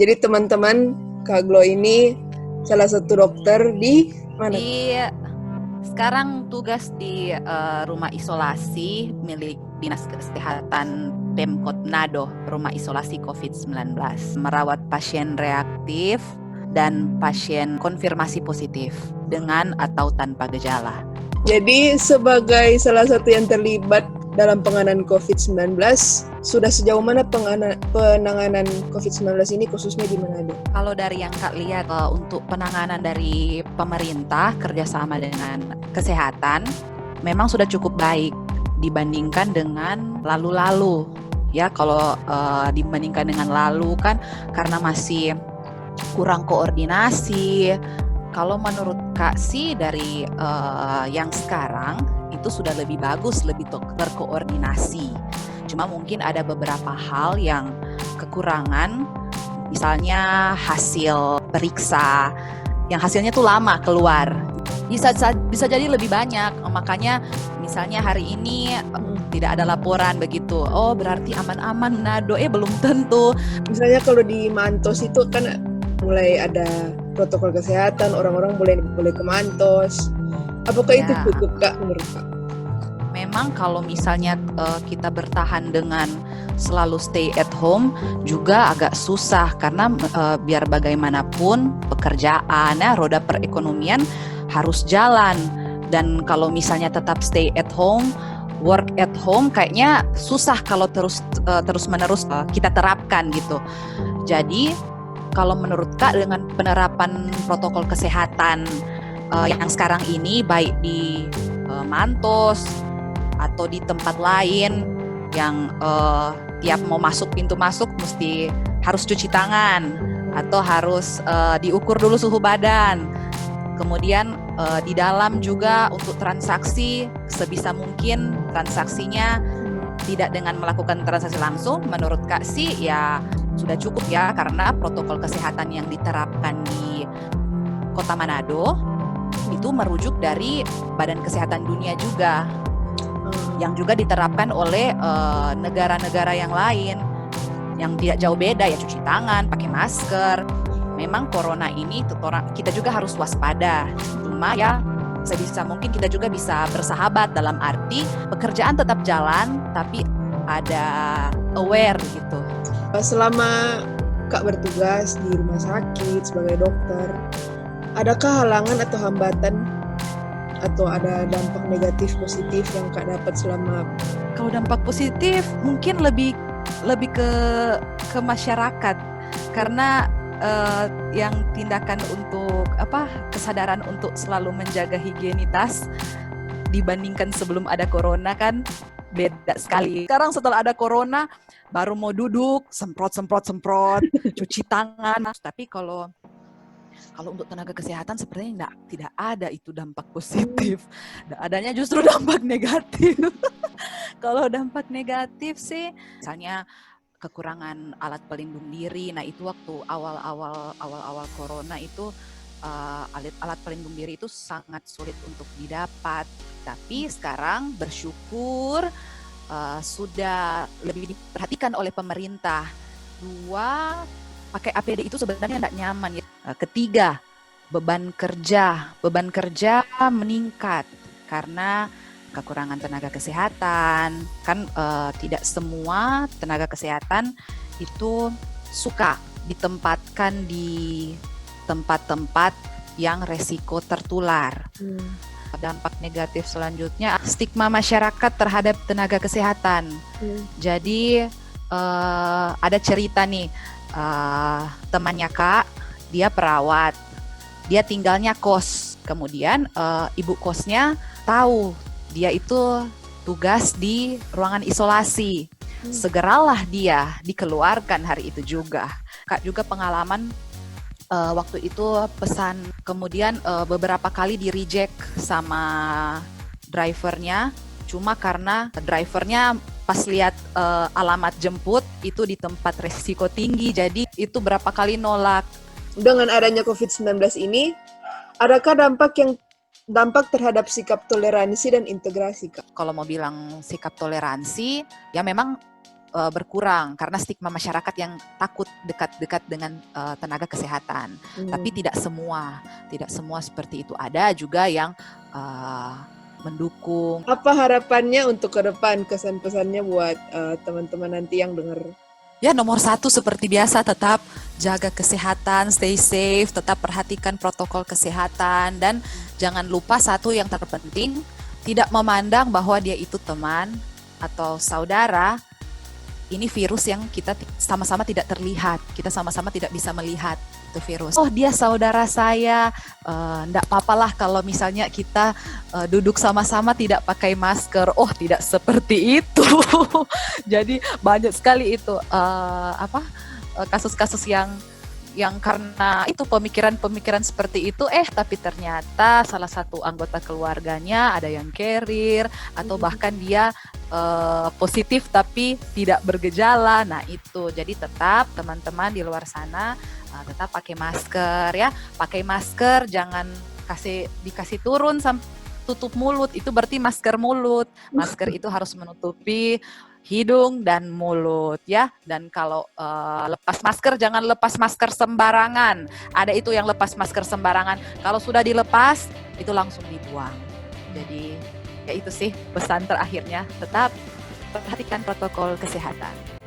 Jadi teman-teman, Kak Glo ini salah satu dokter di mana? Sekarang tugas di rumah isolasi milik Dinas Kesehatan Pemkot Manado, rumah isolasi COVID-19, merawat pasien reaktif dan pasien konfirmasi positif dengan atau tanpa gejala. Jadi sebagai salah satu yang terlibat dalam penanganan COVID-19, sudah sejauh mana penanganan COVID-19 ini khususnya di Manado? Kalau dari yang Kak lihat untuk penanganan dari pemerintah kerjasama dengan kesehatan memang sudah cukup baik dibandingkan dengan lalu-lalu. Ya, kalau dibandingkan dengan lalu kan karena masih kurang koordinasi. Kalau menurut Kak sih dari yang sekarang itu sudah lebih bagus, lebih terkoordinasi. Cuma mungkin ada beberapa hal yang kekurangan, misalnya hasil periksa yang hasilnya tuh lama keluar. Bisa jadi lebih banyak, makanya misalnya hari ini tidak ada laporan begitu. Oh, berarti aman-aman Manado, belum tentu. Misalnya kalau di Mantos itu kan mulai ada protokol kesehatan, orang-orang boleh ke Mantos. Apakah itu cukup, Kak, menurut Kak? Memang kalau misalnya kita bertahan dengan selalu stay at home juga agak susah karena biar bagaimanapun pekerjaan, roda perekonomian harus jalan. Dan kalau misalnya tetap stay at home, work at home, kayaknya susah kalau terus-menerus kita terapkan gitu. Jadi kalau menurut Kak dengan penerapan protokol kesehatan yang sekarang ini baik di Mantos atau di tempat lain yang tiap mau masuk pintu masuk mesti harus cuci tangan atau harus diukur dulu suhu badan. Kemudian di dalam juga untuk transaksi sebisa mungkin transaksinya tidak dengan melakukan transaksi langsung. Menurut Kak sih ya sudah cukup ya karena protokol kesehatan yang diterapkan di Kota Manado itu merujuk dari Badan Kesehatan Dunia juga. Yang juga diterapkan oleh negara-negara yang lain yang tidak jauh beda ya, cuci tangan, pakai masker. Memang corona ini kita juga harus waspada. Cuma ya sebisa mungkin kita juga bisa bersahabat dalam arti pekerjaan tetap jalan tapi ada aware gitu. Selama Kak bertugas di rumah sakit sebagai dokter, adakah halangan atau hambatan atau ada dampak negatif positif yang Kak dapat selama? Kalau dampak positif mungkin lebih ke masyarakat karena yang tindakan untuk kesadaran untuk selalu menjaga higienitas dibandingkan sebelum ada corona kan beda sekali. Sekarang setelah ada corona baru mau duduk semprot cuci tangan. Tapi kalau untuk tenaga kesehatan sepertinya tidak ada itu dampak positif. Adanya justru dampak negatif. Kalau dampak negatif sih misalnya kekurangan alat pelindung diri. Nah, itu waktu awal corona itu alat pelindung diri itu sangat sulit untuk didapat. Tapi sekarang bersyukur sudah lebih diperhatikan oleh pemerintah. 2, pakai APD itu sebenarnya tidak nyaman ya. 3, beban kerja meningkat karena kekurangan tenaga kesehatan. Kan tidak semua tenaga kesehatan itu suka ditempatkan di tempat-tempat yang resiko tertular. Dampak negatif selanjutnya, stigma masyarakat terhadap tenaga kesehatan. Jadi ada cerita nih, temannya Kak, dia perawat, dia tinggalnya kos. Kemudian ibu kosnya tahu dia itu tugas di ruangan isolasi. Segeralah dia dikeluarkan hari itu juga. Kak juga pengalaman waktu itu pesan, kemudian beberapa kali di reject sama drivernya, cuma karena drivernya pas lihat alamat jemput itu di tempat resiko tinggi, jadi itu berapa kali nolak. Dengan adanya COVID-19 ini, adakah dampak terhadap sikap toleransi dan integrasi, Kak? Kalau mau bilang sikap toleransi, ya memang berkurang karena stigma masyarakat yang takut dekat-dekat dengan tenaga kesehatan. Tapi tidak semua seperti itu. Ada juga yang mendukung. Apa harapannya untuk ke depan, kesan-pesannya buat teman-teman nanti yang dengar? Ya, nomor 1 seperti biasa, tetap jaga kesehatan, stay safe, tetap perhatikan protokol kesehatan, dan jangan lupa satu yang terpenting, tidak memandang bahwa dia itu teman atau saudara. Ini virus yang kita sama-sama tidak terlihat, kita sama-sama tidak bisa melihat itu virus. Oh, dia saudara saya, enggak apa-apalah kalau misalnya kita duduk sama-sama tidak pakai masker. Oh, tidak seperti itu. Jadi banyak sekali itu kasus-kasus yang karena itu pemikiran seperti itu, tapi ternyata salah satu anggota keluarganya ada yang carrier atau bahkan dia positif tapi tidak bergejala. Nah itu, jadi tetap teman-teman di luar sana tetap pakai masker ya, pakai masker, jangan dikasih turun sampai tutup mulut, itu berarti masker mulut. Masker itu harus menutupi hidung dan mulut ya. Dan kalau lepas masker, jangan lepas masker sembarangan. Ada itu yang lepas masker sembarangan, kalau sudah dilepas itu langsung dibuang. Jadi ya itu sih pesan terakhirnya, tetap perhatikan protokol kesehatan.